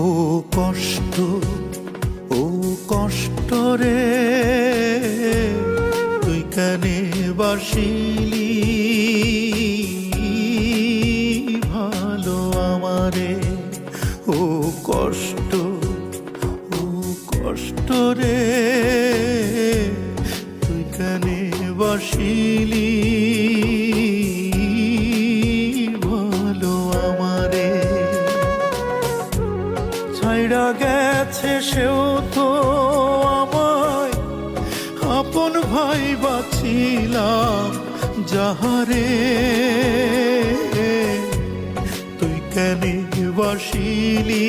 ও কষ্ট, ও কষ্ট রে, তুই কেনে বাসিলি ভালো আমারে। ও কষ্ট, ও কষ্ট রে, তুই কেনে বাসিলি ভালো আমারে। ছাইড়া গেছে সেও তো আমায়, আপন ভাই বাছিলাম যাহারে, তুই কেনে বাসিলি